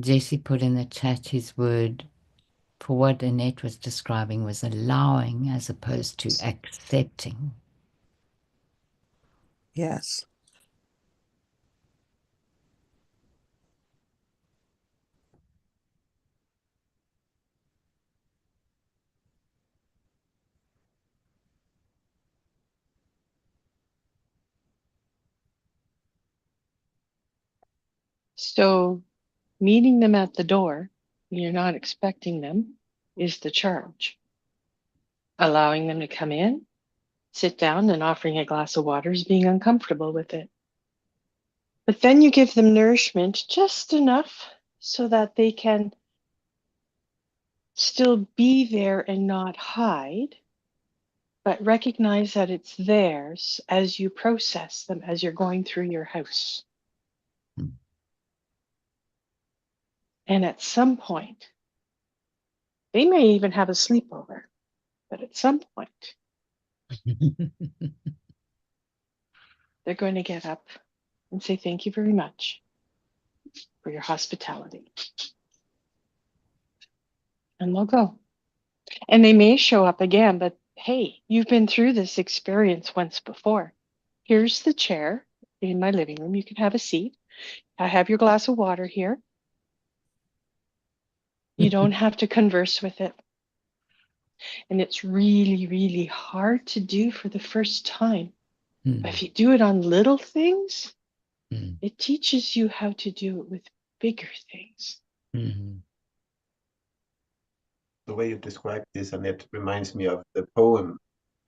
Jesse put in the chat his word for what Annette was describing was allowing as opposed to accepting. Yes. So meeting them at the door when you're not expecting them is the charge. Allowing them to come in, sit down, and offering a glass of water is being uncomfortable with it. But then you give them nourishment just enough so that they can still be there and not hide, but recognize that it's theirs as you process them as you're going through your house. And at some point, they may even have a sleepover, but at some point, they're going to get up and say, thank you very much for your hospitality. And they'll go. And they may show up again, but hey, you've been through this experience once before. Here's the chair in my living room. You can have a seat. I have your glass of water here. You don't have to converse with it. And it's really, really hard to do for the first time. But if you do it on little things, it teaches you how to do it with bigger things. The way you describe this, and it reminds me of the poem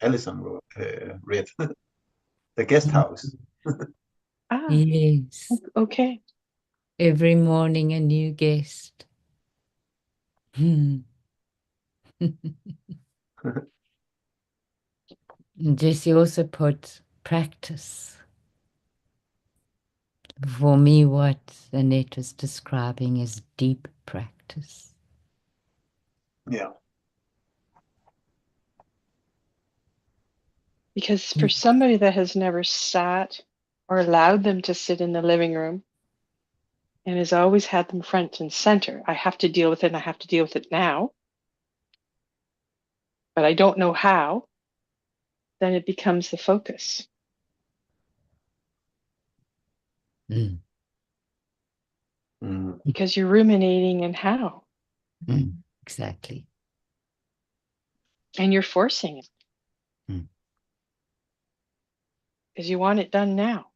Alison read, The Guest House. Yes. Okay. Every morning a new guest. Jesse also put practice. For me, what Annette was describing is deep practice. Yeah. Because for somebody that has never sat or allowed them to sit in the living room and has always had them front and center, I have to deal with it and I have to deal with it now, but I don't know how, then it becomes the focus. Because you're ruminating in how. Exactly. And you're forcing it. Because you want it done now.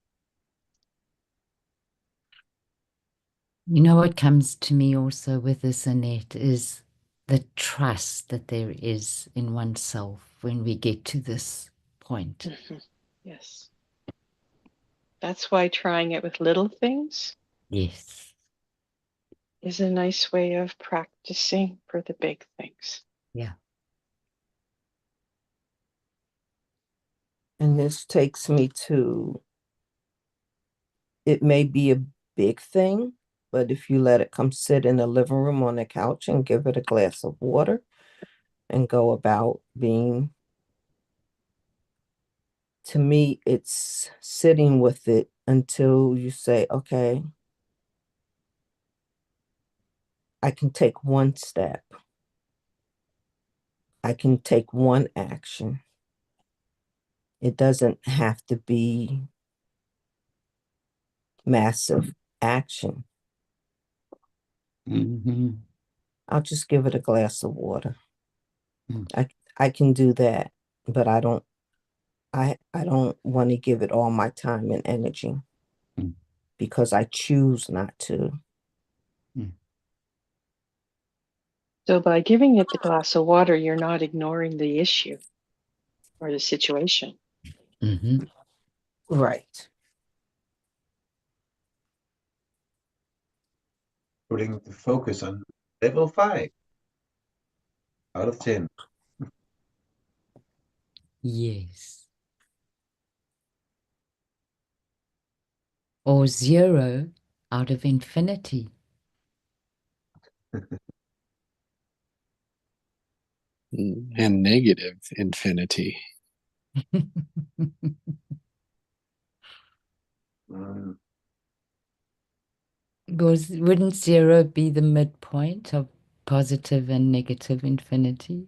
You know what comes to me also with this, Annette, is the trust that there is in oneself when we get to this point. Yes. That's why trying it with little things Yes. is a nice way of practicing for the big things. Yeah. And this takes me to, it may be a big thing, but if you let it come sit in the living room on the couch and give it a glass of water and go about being, to me, it's sitting with it until you say, okay, I can take one step. I can take one action. It doesn't have to be massive action. Mm-hmm. I'll just give it a glass of water. Mm. I can do that, but I don't want to give it all my time and energy because I choose not to. So by giving it the glass of water, you're not ignoring the issue or the situation. Mm-hmm. Right. Putting the focus on level 5 out of 10. Yes. Or 0 out of infinity. And negative infinity. Because wouldn't 0 be the midpoint of positive and negative infinity?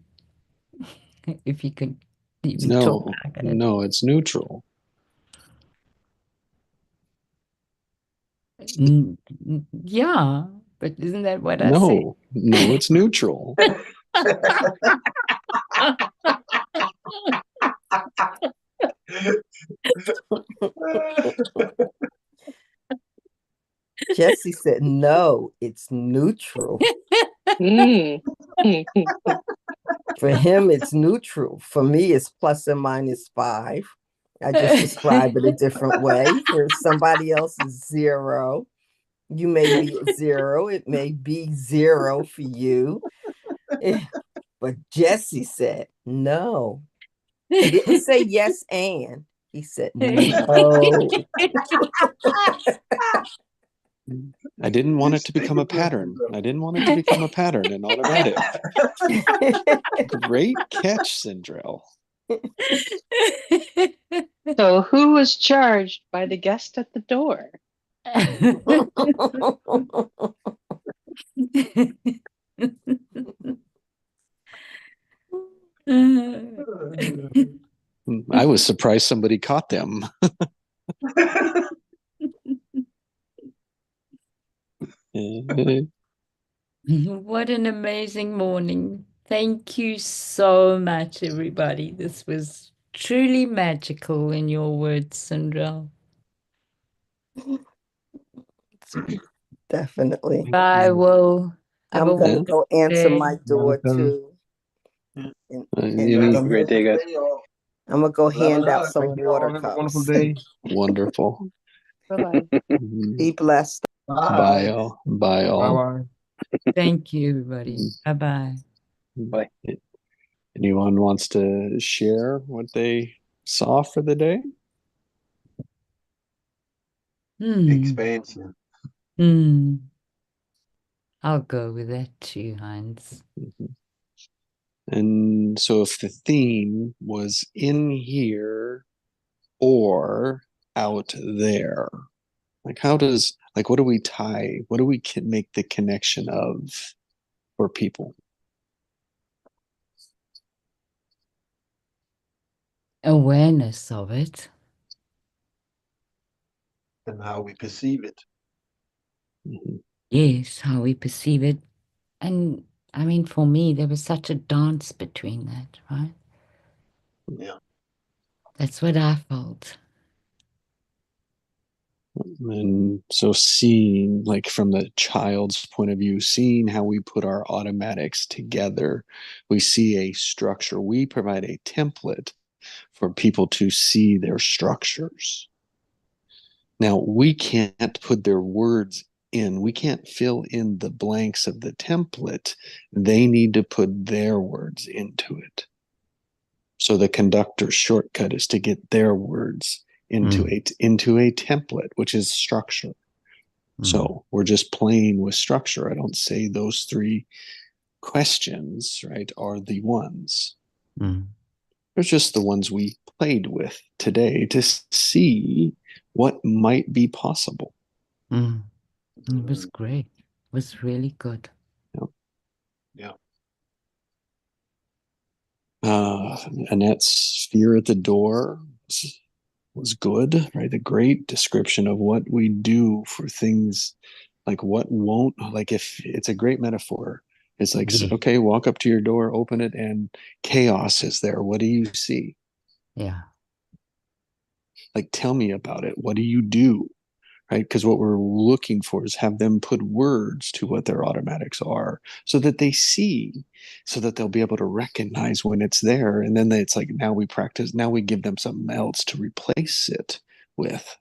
If you could even talk like it. No, it's neutral. Yeah, but isn't that what I said? No, it's neutral. Jesse said, no, it's neutral. For him, it's neutral. For me, it's plus and minus 5. I just describe it a different way. For somebody else, it's 0. You may be at 0. It may be 0 for you. But Jesse said, no. He didn't say yes and. He said, no. I didn't want it to become a pattern. I didn't want it to become a pattern in automatic. Great catch, Sindrell. So who was charged by the guest at the door? I was surprised somebody caught them. What an amazing morning. Thank you so much, everybody. This was truly magical in your words, Sindrell. Definitely. I will. I'm going to go answer my door too. Have a great day, guys. I'm going to go hand out some water Have a cups. wonderful day. Wonderful. Bye-bye. Be blessed. Bye all. Bye all. Bye-bye. Thank you, everybody. Bye-bye. Bye. Anyone wants to share what they saw for the day? Expansion. I'll go with that too, Heinz. And so if the theme was in here or out there, like what do we tie? What do we make the connection of for people? Awareness of it. And how we perceive it. Yes, how we perceive it. And I mean, for me, there was such a dance between that, right? Yeah. That's what I felt. And so seeing, like from the child's point of view, seeing how we put our automatics together, we see a structure. We provide a template for people to see their structures. Now, we can't put their words in. We can't fill in the blanks of the template. They need to put their words into it. So the conductor's shortcut is to get their words into a template, which is structure. So we're just playing with structure. I don't say those three questions, right, are the ones. They're just the ones we played with today to see what might be possible. It was great. It was really good. Yeah. Annette's fear at the door was good, right? A great description of what we do for things, like what won't, like if it's a great metaphor. It's like, okay, walk up to your door, open it, and chaos is there. What do you see? Yeah. Like, tell me about it. What do you do? Right? Because what we're looking for is have them put words to what their automatics are so that they see, so that they'll be able to recognize when it's there. And then it's like, now we practice, now we give them something else to replace it with.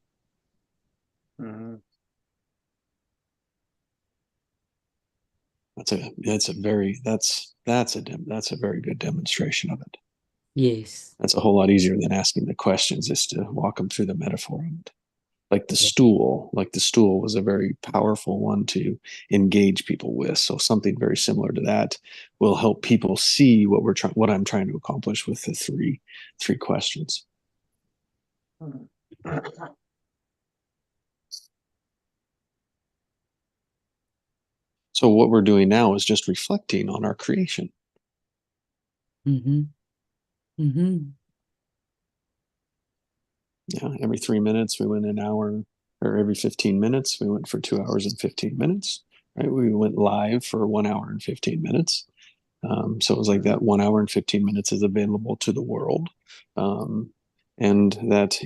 That's a very good demonstration of it. Yes. That's a whole lot easier than asking the questions, is to walk them through the metaphor of it. Like the stool was a very powerful one to engage people with. So something very similar to that will help people see what I'm trying to accomplish with the three questions. So what we're doing now is just reflecting on our creation. Yeah, every 3 minutes we went an hour, or every 15 minutes we went for 2 hours and 15 minutes. Right, we went live for 1 hour and 15 minutes. So it was like that 1 hour and 15 minutes is available to the world, and that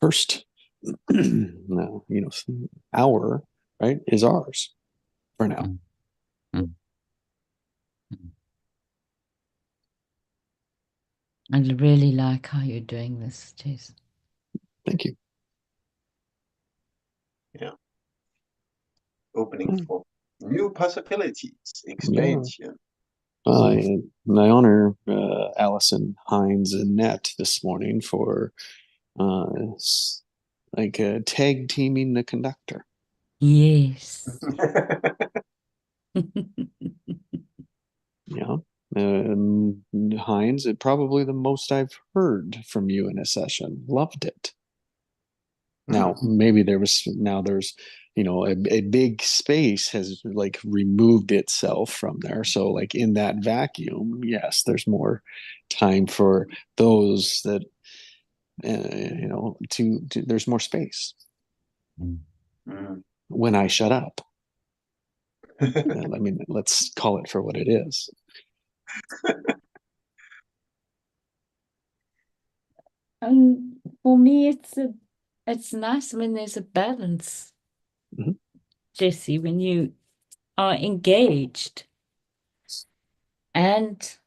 first hour, right, is ours for now. I really like how you're doing this, Jess. Thank you. Yeah. Opening for new possibilities, expansion. I honor Allison, Hines, and Nett this morning for tag teaming the conductor. Yes. Yeah. Hines, probably the most I've heard from you in a session. Loved it. Now, maybe there's a big space has like removed itself from there. So like in that vacuum, yes, there's more time for those that, there's more space. When I shut up. I mean, let's call it for what it is. For me, it's nice when there's a balance, Jesse, when you are engaged and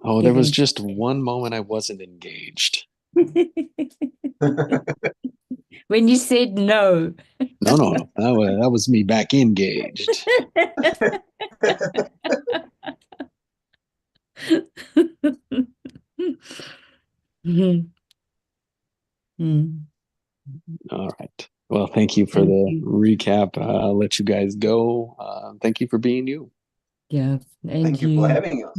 there was just one moment I wasn't engaged. When you said no. No. That was me back engaged. All right. Well, thank you for the recap. I'll let you guys go. Thank you for being you. Yeah. Thank you for having us.